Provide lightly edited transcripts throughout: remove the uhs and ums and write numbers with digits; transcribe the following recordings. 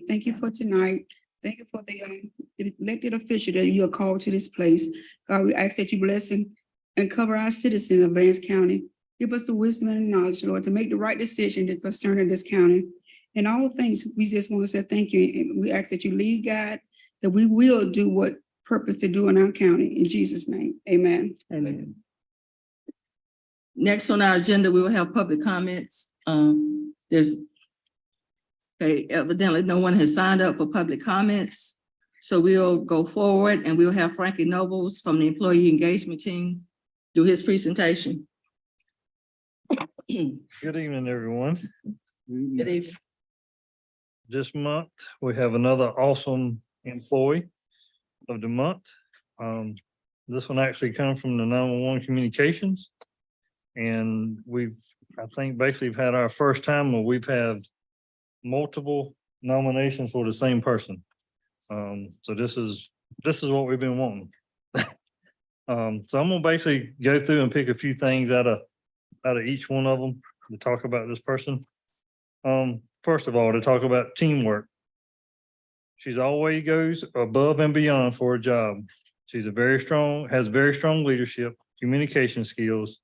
Thank you for tonight. Thank you for the elected official that you are called to this place. God, we ask that you bless and cover our citizens of Vance County. Give us the wisdom and knowledge, Lord, to make the right decision concerning this county. And all things, we just want to say thank you. And we ask that you lead, God, that we will do what purpose to do in our county. In Jesus' name, amen. Amen. Next on our agenda, we will have public comments. Evidently no one has signed up for public comments. So we'll go forward and we'll have Frankie Nobles from the Employee Engagement Team do his presentation. Good evening, everyone. Good evening. This month, we have another awesome employee of the month. This one actually comes from the 911 communications. And I think basically had our first time where we've had multiple nominations for the same person. So this is what we've been wanting. So I'm gonna basically go through and pick a few things out of each one of them to talk about this person. First of all, to talk about teamwork. She's always goes above and beyond for a job. She's has very strong leadership, communication skills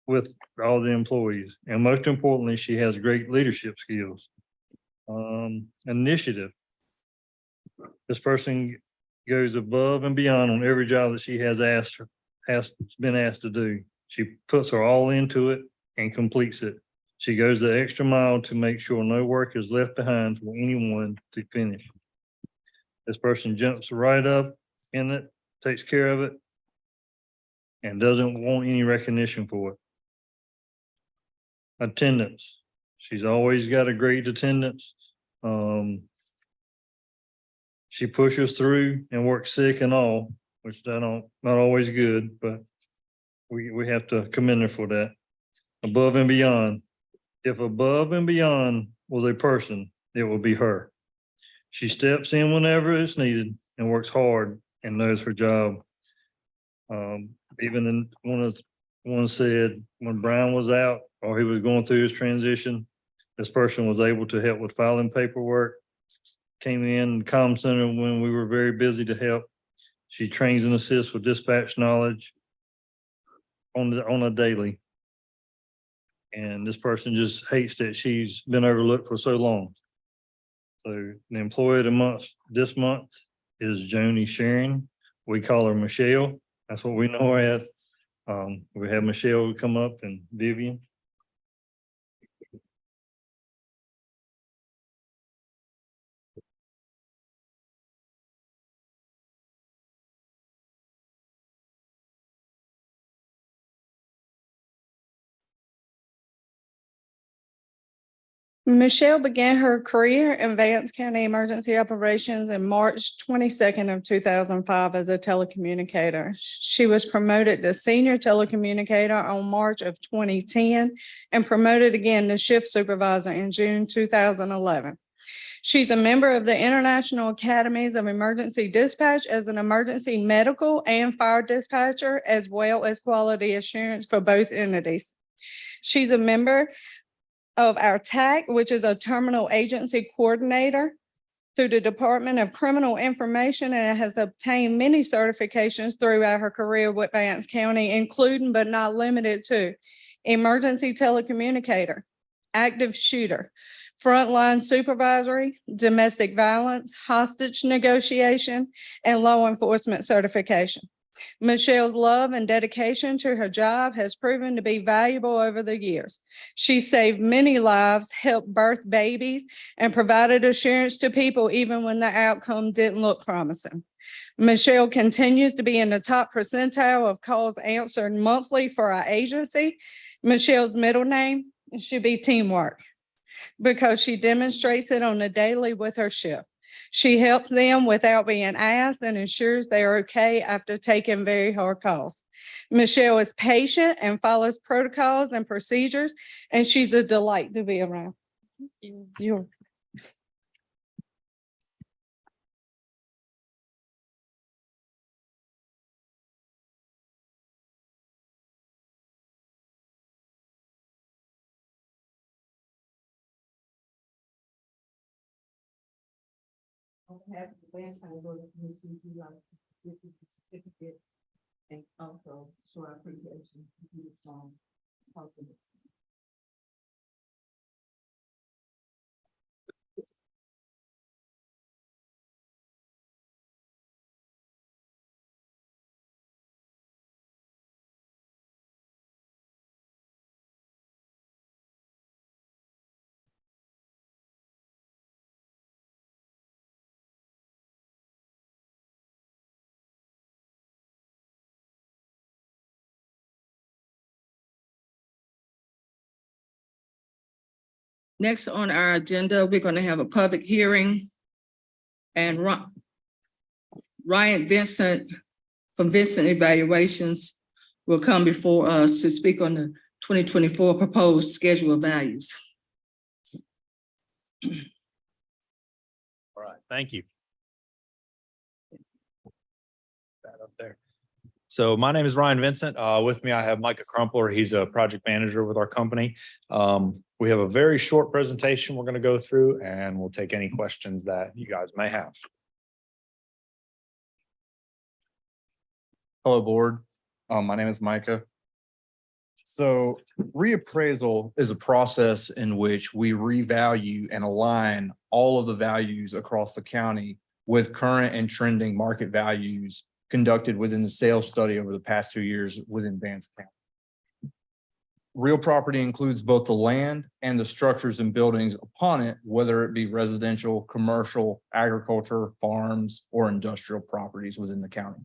with all the employees. And most importantly, she has great leadership skills. Initiative. This person goes above and beyond on every job that she has been asked to do. She puts her all into it and completes it. She goes the extra mile to make sure no work is left behind for anyone to finish. This person jumps right up in it, takes care of it, and doesn't want any recognition for it. Attendance. She's always got a great attendance. She pushes through and works sick and all, which not always good, but we have to commend her for that. Above and beyond. If above and beyond was a person, it will be her. She steps in whenever it's needed and works hard and knows her job. Even in one said when Brian was out or he was going through his transition, this person was able to help with filing paperwork, came in comm center when we were very busy to help. She trains and assists with dispatch knowledge on a daily. And this person just hates that she's been overlooked for so long. So the employee of the month this month is Joni Sharon. We call her Michelle. That's what we know her as. We have Michelle come up and Vivian. Michelle began her career in Vance County Emergency Operations in March 22nd of 2005 as a telecommunicator. She was promoted to senior telecommunicator on March of 2010 and promoted again to shift supervisor in June 2011. She's a member of the International Academies of Emergency Dispatch as an emergency medical and fire dispatcher, as well as quality assurance for both entities. She's a member of our TAC, which is a terminal agency coordinator through the Department of Criminal Information, and has obtained many certifications throughout her career with Vance County, including but not limited to emergency telecommunicator, active shooter, frontline supervisory, domestic violence, hostage negotiation, and law enforcement certification. Michelle's love and dedication to her job has proven to be valuable over the years. She saved many lives, helped birth babies, and provided assurance to people even when the outcome didn't look promising. Michelle continues to be in the top percentile of calls answered monthly for our agency. Michelle's middle name should be Teamwork because she demonstrates it on a daily with her shift. She helps them without being asked and ensures they are okay after taking very hard calls. Michelle is patient and follows protocols and procedures, and she's a delight to be around. You're On behalf of the Vance County Board of Commissioners, we like to give you the certificate and also show our appreciation to you from helping. Next on our agenda, we're going to have a public hearing. And Ryan Vincent from Vincent Evaluations will come before us to speak on the 2024 proposed schedule of values. All right, thank you. That up there. So my name is Ryan Vincent. With me, I have Micah Crumpler. He's a project manager with our company. We have a very short presentation we're going to go through, and we'll take any questions that you guys may have. Hello, board. My name is Micah. So reappraisal is a process in which we revalue and align all of the values across the county with current and trending market values conducted within the sales study over the past 2 years within Vance County. Real property includes both the land and the structures and buildings upon it, whether it be residential, commercial, agriculture, farms, or industrial properties within the county.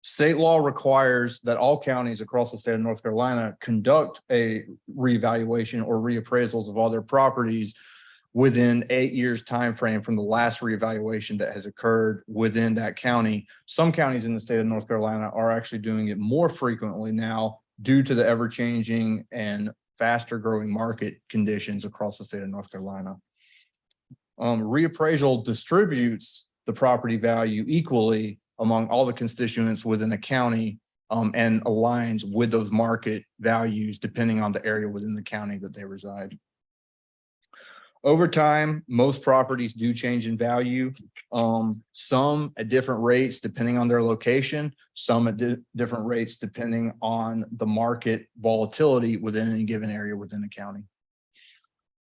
State law requires that all counties across the state of North Carolina conduct a reevaluation or reappraisals of all their properties within 8 years time frame from the last reevaluation that has occurred within that county. Some counties in the state of North Carolina are actually doing it more frequently now due to the ever-changing and faster growing market conditions across the state of North Carolina. Reappraisal distributes the property value equally among all the constituents within a county and aligns with those market values depending on the area within the county that they reside. Over time, most properties do change in value, some at different rates depending on their location, some at different rates depending on the market volatility within any given area within the county.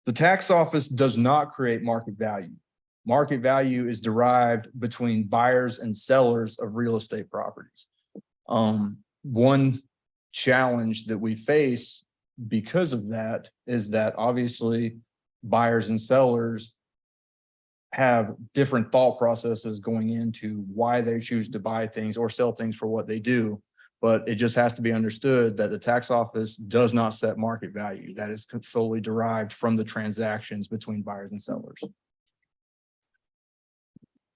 The tax office does not create market value. Market value is derived between buyers and sellers of real estate properties. One challenge that we face because of that is that obviously buyers and sellers have different thought processes going into why they choose to buy things or sell things for what they do. But it just has to be understood that the tax office does not set market value. That is solely derived from the transactions between buyers and sellers.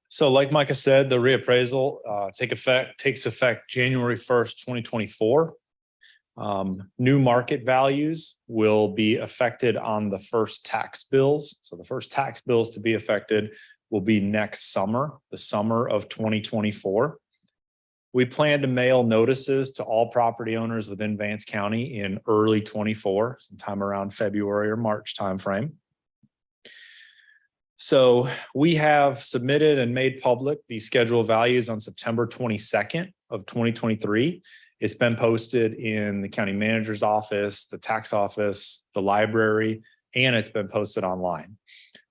So like Micah said, the reappraisal takes effect January 1st, 2024. New market values will be affected on the first tax bills. So the first tax bills to be affected will be next summer, the summer of 2024. We plan to mail notices to all property owners within Vance County in early 24, sometime around February or March timeframe. So we have submitted and made public the schedule of values on September 22nd of 2023. It's been posted in the county manager's office, the tax office, the library, and it's been posted online.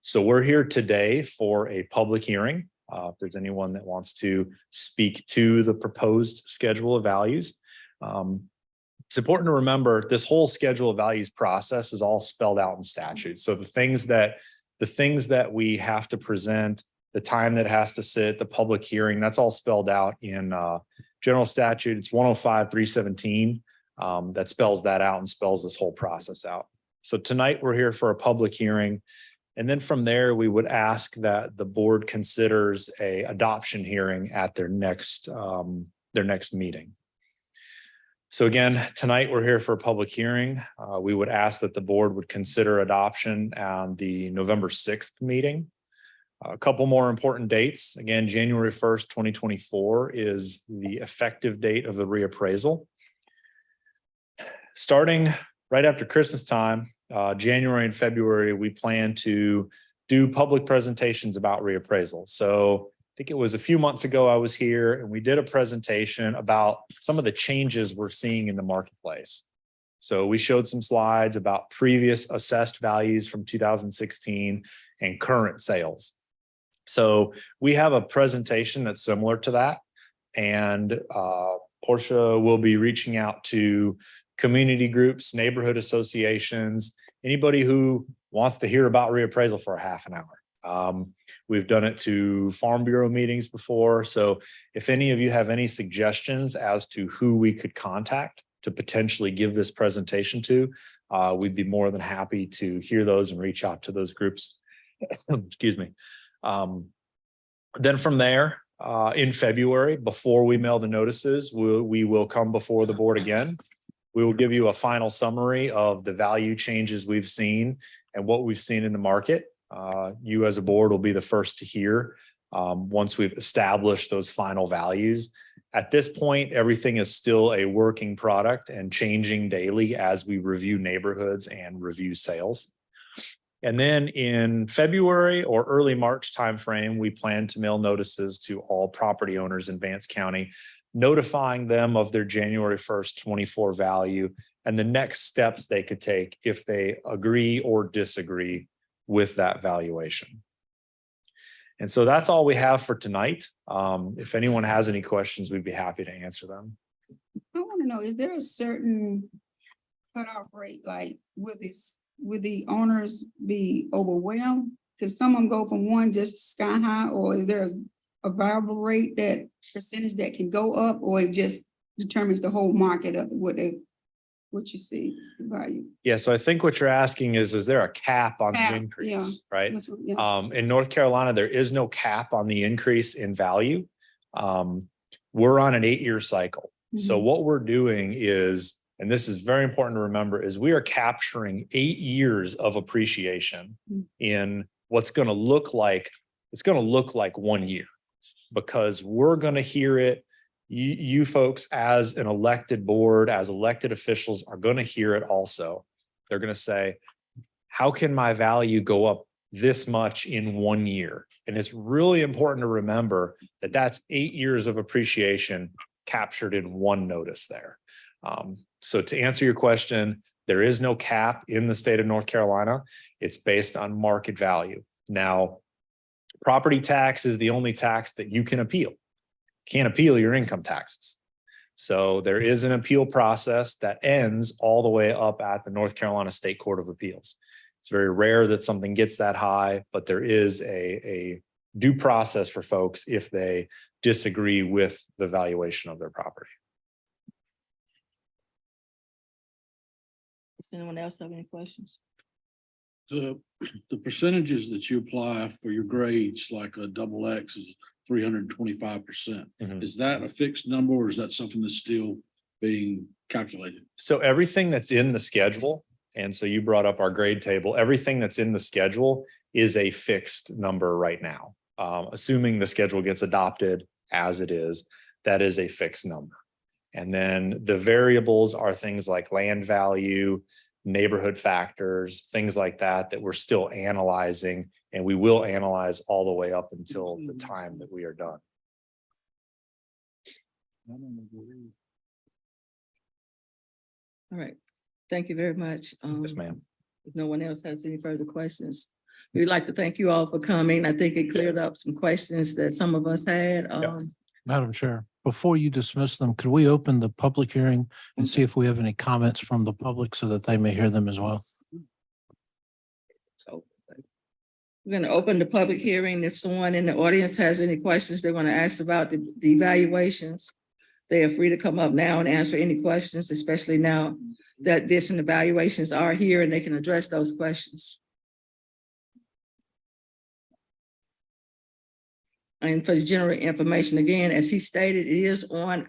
So we're here today for a public hearing. If there's anyone that wants to speak to the proposed schedule of values. It's important to remember this whole schedule of values process is all spelled out in statute. So the things that we have to present, the time that has to sit, the public hearing, that's all spelled out in general statute. It's 105-317 that spells that out and spells this whole process out. So tonight we're here for a public hearing. And then from there, we would ask that the board considers a adoption hearing at their next meeting. So again, tonight we're here for a public hearing. We would ask that the board would consider adoption on the November 6th meeting. A couple more important dates. Again, January 1st, 2024 is the effective date of the reappraisal. Starting right after Christmas time, January and February, we plan to do public presentations about reappraisal. So I think it was a few months ago I was here and we did a presentation about some of the changes we're seeing in the marketplace. So we showed some slides about previous assessed values from 2016 and current sales. So we have a presentation that's similar to that. And Portia will be reaching out to community groups, neighborhood associations, anybody who wants to hear about reappraisal for a half an hour. We've done it to Farm Bureau meetings before. So if any of you have any suggestions as to who we could contact to potentially give this presentation to, we'd be more than happy to hear those and reach out to those groups. Excuse me. Then from there, in February, before we mail the notices, we will come before the board again. We will give you a final summary of the value changes we've seen and what we've seen in the market. You as a board will be the first to hear once we've established those final values. At this point, everything is still a working product and changing daily as we review neighborhoods and review sales. And then in February or early March timeframe, we plan to mail notices to all property owners in Vance County, notifying them of their January 1st, 24 value and the next steps they could take if they agree or disagree with that valuation. And so that's all we have for tonight. If anyone has any questions, we'd be happy to answer them. I want to know, is there a certain cutoff rate, like would the owners be overwhelmed? Could someone go from one just sky high, or is there a variable rate, that percentage that can go up, or it just determines the whole market of what you see the value? Yeah, so I think what you're asking is there a cap on Cap, the increase, yeah. right? That's what- yeah. In North Carolina, there is no cap on the increase in value. We're on an 8-year cycle. So what we're doing is, and this is very important to remember, is we are capturing 8 years of appreciation in what's going to look like, it's going to look like 1 year, because we're going to hear it. You folks as an elected board, as elected officials, are going to hear it also. They're going to say, how can my value go up this much in 1 year? And it's really important to remember that that's 8 years of appreciation captured in one notice there. So to answer your question, there is no cap in the state of North Carolina. It's based on market value. Now, property tax is the only tax that you can appeal. Can't appeal your income taxes. So there is an appeal process that ends all the way up at the North Carolina State Court of Appeals. It's very rare that something gets that high, but there is a due process for folks if they disagree with the valuation of their property. Does anyone else have any questions? The percentages that you apply for your grades, like a double X is 325%. Is that a fixed number, or is that something that's still being calculated? So everything that's in the schedule, and so you brought up our grade table, everything that's in the schedule is a fixed number right now. Assuming the schedule gets adopted as it is, that is a fixed number. And then the variables are things like land value, neighborhood factors, things like that, that we're still analyzing, and we will analyze all the way up until the time that we are done. All right. Thank you very much. Yes, ma'am. If no one else has any further questions, we'd like to thank you all for coming. I think it cleared up some questions that some of us had. Madam Chair, before you dismiss them, could we open the public hearing and see if we have any comments from the public so that they may hear them as well? So we're going to open the public hearing. If someone in the audience has any questions they want to ask about the evaluations, they are free to come up now and answer any questions, especially now that this and evaluations are here and they can address those questions. And for the general information, again, as he stated, it is on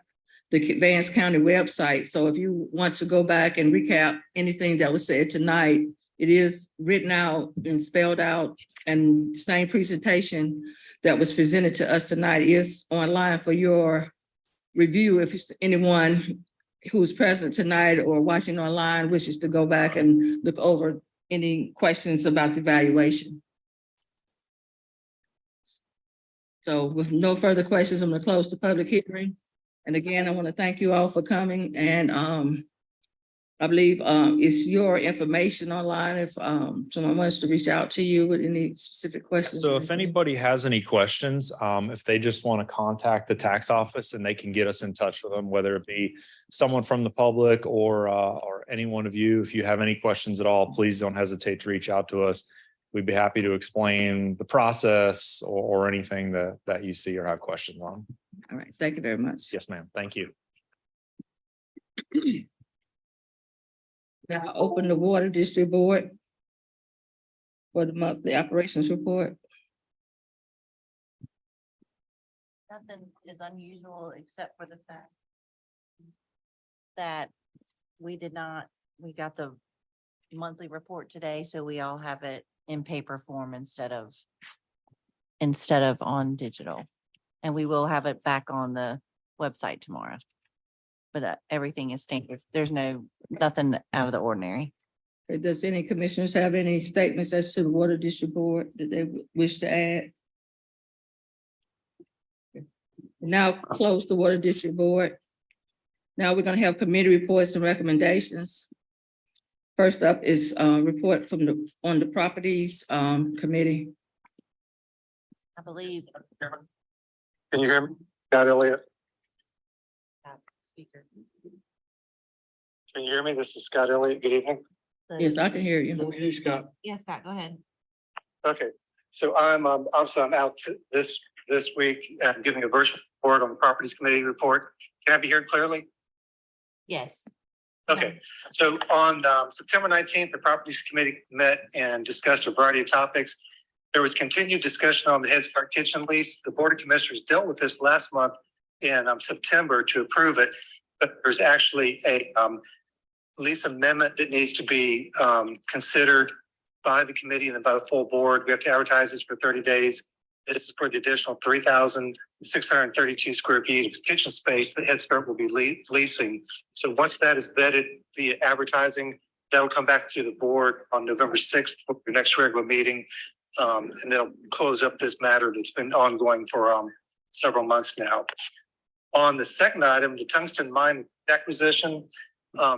the Vance County website. So if you want to go back and recap anything that was said tonight, it is written out and spelled out, and the same presentation that was presented to us tonight is online for your review. If it's anyone who's present tonight or watching online wishes to go back and look over any questions about the valuation? So with no further questions, I'm gonna close the public hearing. And again, I want to thank you all for coming, and I believe it's your information online if someone wants to reach out to you with any specific questions. So or if anything. anybody has any questions, if they just want to contact the tax office and they can get us in touch with them, whether it be someone from the public or any one of you, if you have any questions at all, please don't hesitate to reach out to us. We'd be happy to explain the process or anything that you see or have questions on. All right, thank you very much. Yes, ma'am. Thank you. Now open the Water District Board for the monthly operations report. Nothing is unusual except for the fact that we got the monthly report today, so we all have it in paper form instead of on digital. And we will have it back on the website tomorrow. But everything is standard. There's nothing out of the ordinary. Does any commissioners have any statements as to the Water District Board that they wish to add? Now close the Water District Board. Now we're gonna have committee reports and recommendations. First up is report on the properties committee. I believe. Can you hear me? Scott Elliott. Speaker. Can you hear me? This is Scott Elliott. Good evening. Yes, I can hear you. Okay, Scott. Yes, Scott, go ahead. Okay, so I'm out this week giving a virtual report on the Properties Committee report. Can I be heard clearly? Yes. Okay, so on September 19th, the Properties Committee met and discussed a variety of topics. There was continued discussion on the Head Start Kitchen lease. The Board of Commissioners dealt with this last month in September to approve it, but there's actually a lease amendment that needs to be considered by the committee and then by the full board. We have to advertise this for 30 days. This is for the additional 3,632 square feet of kitchen space that Head Start will be leasing. So once that is vetted via advertising, that will come back to the board on November 6th for your next regular meeting. And they'll close up this matter that's been ongoing for several months now. On the second item, the tungsten mine acquisition,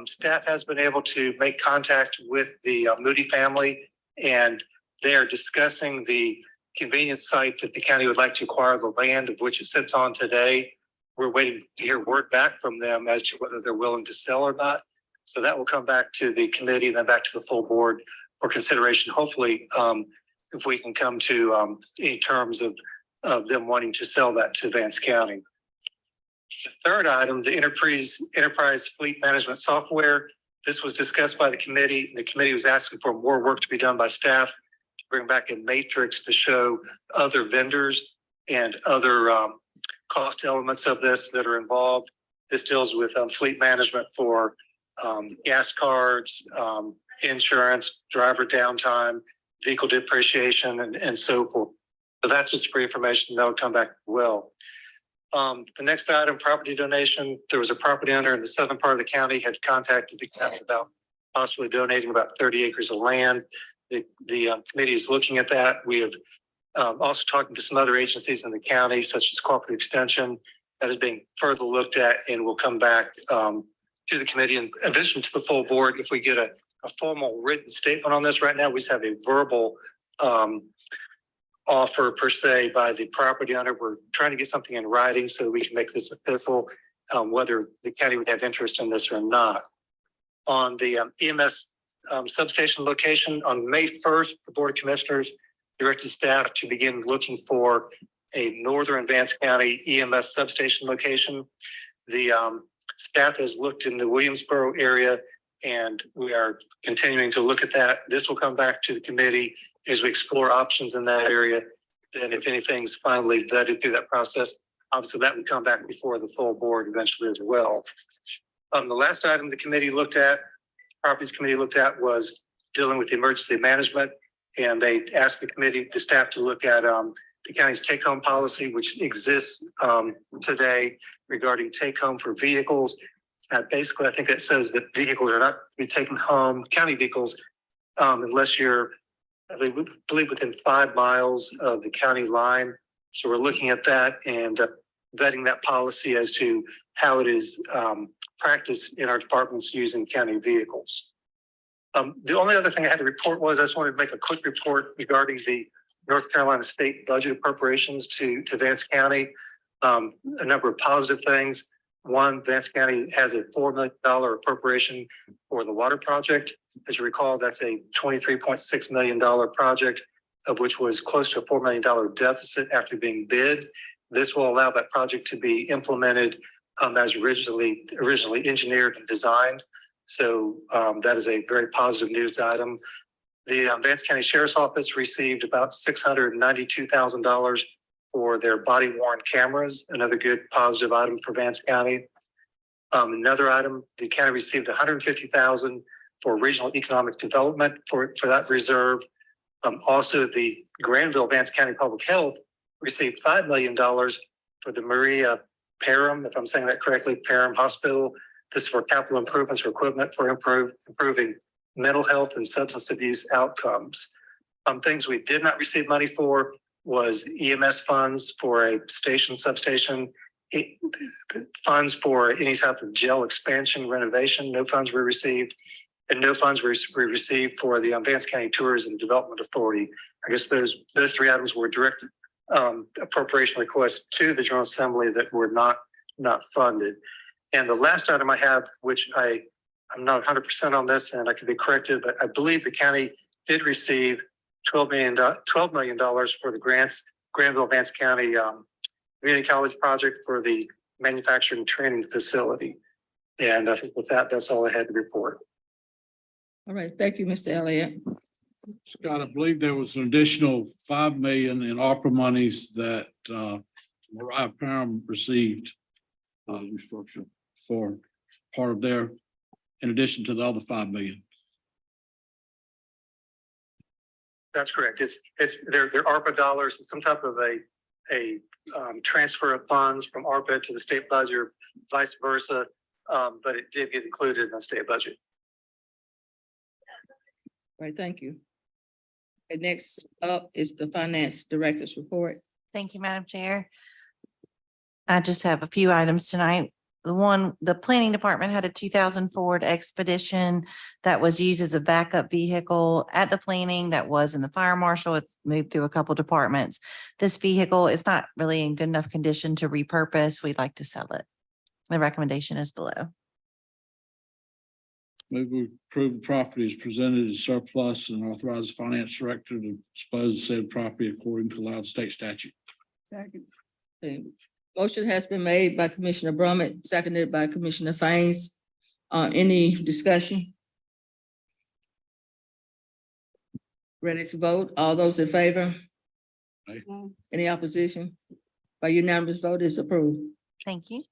staff has been able to make contact with the Moody family, and they are discussing the convenience site that the county would like to acquire the land of which it sits on today. We're waiting to hear word back from them as to whether they're willing to sell or not. So that will come back to the committee and then back to the full board for consideration. Hopefully, if we can come to any terms of them wanting to sell that to Vance County. The third item, the enterprise fleet management software. This was discussed by the committee. The committee was asking for more work to be done by staff to bring back a matrix to show other vendors and other cost elements of this that are involved. This deals with fleet management for gas cards, insurance, driver downtime, vehicle depreciation, and so forth. So that's just for information that will come back well. The next item, property donation. There was a property owner in the southern part of the county had contacted the county about possibly donating about 30 acres of land. The committee is looking at that. We have also talking to some other agencies in the county, such as Cooperative Extension, that is being further looked at and will come back to the committee in addition to the full board. If we get a formal written statement on this right now, we just have a verbal offer per se by the property owner. We're trying to get something in writing so we can make this official, whether the county would have interest in this or not. On the EMS substation location, on May 1st, the Board of Commissioners directed staff to begin looking for a northern Vance County EMS substation location. The staff has looked in the Williamsboro area, and we are continuing to look at that. This will come back to the committee as we explore options in that area. Then if anything's finally vetted through that process, obviously that would come back before the full board eventually as well. The last item the committee looked at, Properties Committee looked at, was dealing with the emergency management. And they asked the staff to look at the county's take-home policy, which exists today regarding take-home for vehicles. Basically, I think that says that vehicles are not to be taken home, county vehicles unless you're, I believe within 5 miles of the county line. So we're looking at that and vetting that policy as to how it is practiced in our departments using county vehicles. The only other thing I had to report was I just wanted to make a quick report regarding the North Carolina state budget appropriations to Vance County. A number of positive things. One, Vance County has a $4 million appropriation for the water project. As you recall, that's a $23.6 million project, of which was close to a $4 million deficit after being bid. This will allow that project to be implemented as originally engineered and designed. So that is a very positive news item. The Vance County Sheriff's Office received about $692,000 for their body worn cameras, another good positive item for Vance County. Another item, the county received $150,000 for regional economic development for that reserve. Also, the Granville Vance County Public Health received $5 million for the Maria Parham, if I'm saying that correctly, Parham Hospital. This is for capital improvements for equipment for improving mental health and substance abuse outcomes. Things we did not receive money for was EMS funds for a substation, funds for any type of jail expansion renovation. No funds were received, and no funds were received for the Vance County Tourism Development Authority. I guess those 3 items were direct appropriation requests to the General Assembly that were not funded. And the last item I have, which I'm not 100% on this, and I could be corrected, but I believe the county did receive $12 million for the Granville Vance County Community College project for the manufacturing training facility. And I think with that, that's all I had to report. All right, thank you, Mr. Elliott. Scott, I believe there was an additional $5 million in ARPA monies that Mariah Parham received for part of their, in addition to the other $5 million. That's correct. It's their ARPA dollars. It's some type of a transfer of funds from ARPA to the state budget, vice versa. But it did get included in the state budget. All right, thank you. And next up is the Finance Director's report. Thank you, Madam Chair. I just have a few items tonight. The planning department had a 2000 Ford Expedition that was used as a backup vehicle at the planning, that was in the fire marshal. It's moved through a couple departments. This vehicle is not really in good enough condition to repurpose. We'd like to sell it. The recommendation is below. Move we approve the property as presented as surplus and authorize the finance director to dispose of said property according to allowed state statute. Second. The motion has been made by Commissioner Brummett, seconded by Commissioner Faines. Any discussion? Ready to vote? All those in favor? Aye. Any opposition? By unanimous vote is approved. Thank you.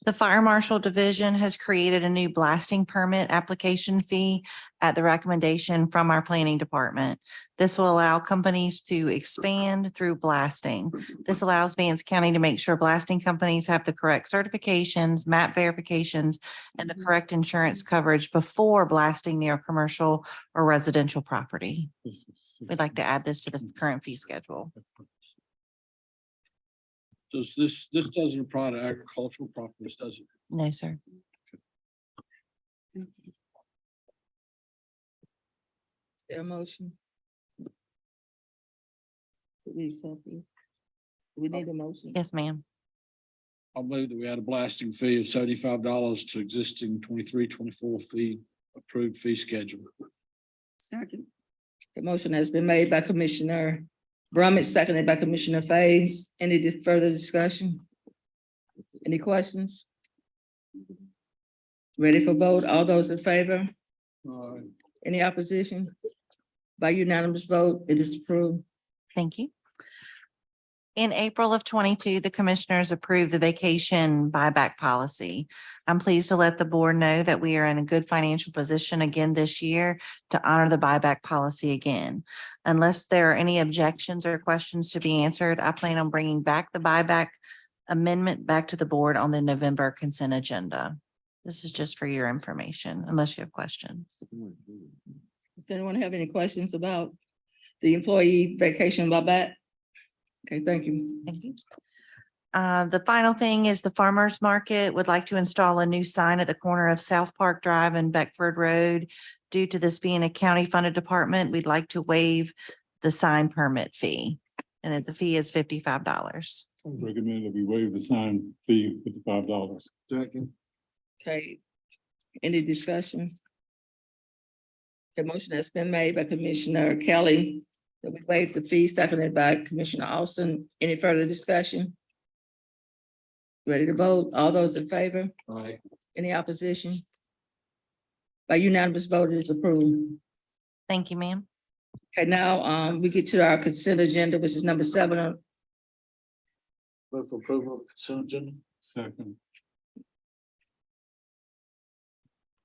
The Fire Marshal Division has created a new blasting permit application fee at the recommendation from our planning department. This will allow companies to expand through blasting. This allows Vance County to make sure blasting companies have the correct certifications, map verifications, and the correct insurance coverage before blasting near commercial or residential property. We'd like to add this to the current fee schedule. Does this doesn't apply to agricultural properties, does it? No, sir. Is there a motion? We need a motion. Yes, ma'am. I'll move that we add a blasting fee of $75 to existing 23-24 fee approved fee schedule. Second. The motion has been made by Commissioner Brummett, seconded by Commissioner Faines. Any further discussion? Any questions? Ready for vote? All those in favor? Any opposition? By unanimous vote, it is approved. Thank you. In April of 22, the commissioners approved the vacation buyback policy. I'm pleased to let the board know that we are in a good financial position again this year to honor the buyback policy again. Unless there are any objections or questions to be answered, I plan on bringing back the buyback amendment back to the board on the November consent agenda. This is just for your information, unless you have questions. Does anyone have any questions about the employee vacation buyback? Okay, thank you. Thank you. The final thing is the farmer's market would like to install a new sign at the corner of South Park Drive and Beckford Road. Due to this being a county funded department, we'd like to waive the sign permit fee. And then the fee is $55. I recommend that we waive the sign fee, $55. Second. Okay, any discussion? The motion has been made by Commissioner Kelly that we waive the fee, seconded by Commissioner Austin. Any further discussion? Ready to vote? All those in favor? Aye. Any opposition? By unanimous vote, it is approved. Thank you, ma'am. Okay, now, we get to our consent agenda, which is number 7. Move for approval of consent agenda. Second.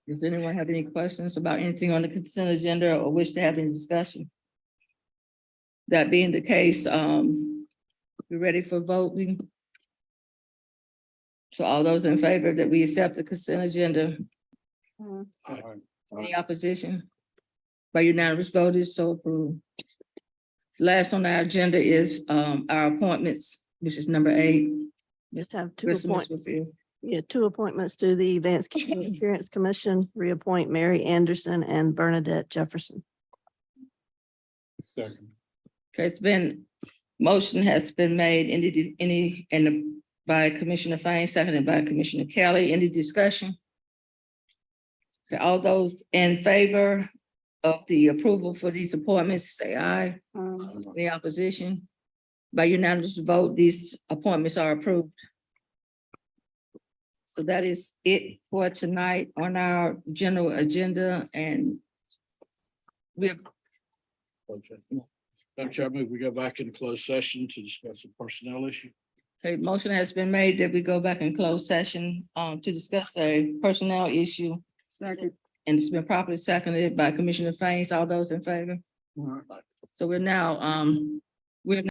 Does anyone have any questions about anything on the consent agenda or wish to have any discussion? That being the case, we're ready for voting. So all those in favor that we accept the consent agenda, Aye. any opposition? By unanimous vote is so approved. Last on our agenda is our appointments, which is number 8. Just have two Christmas appointments. with you. Yeah, two appointments to the Vance County Appearance Commission, reappoint Mary Anderson and Bernadette Jefferson. Second. Okay, it's been, motion has been made, by Commissioner Fain, seconded by Commissioner Kelly. Any discussion? Okay, all those in favor of the approval for these appointments, say aye. Any opposition? By unanimous vote, these appointments are approved. So that is it for tonight on our general agenda, and we're Madam Chair, I move we go back into closed session to discuss a personnel issue. okay, motion has been made that we go back in closed session to discuss a personnel issue. Second. And it's been properly seconded by Commissioner Fain. All those in favor? So we're now,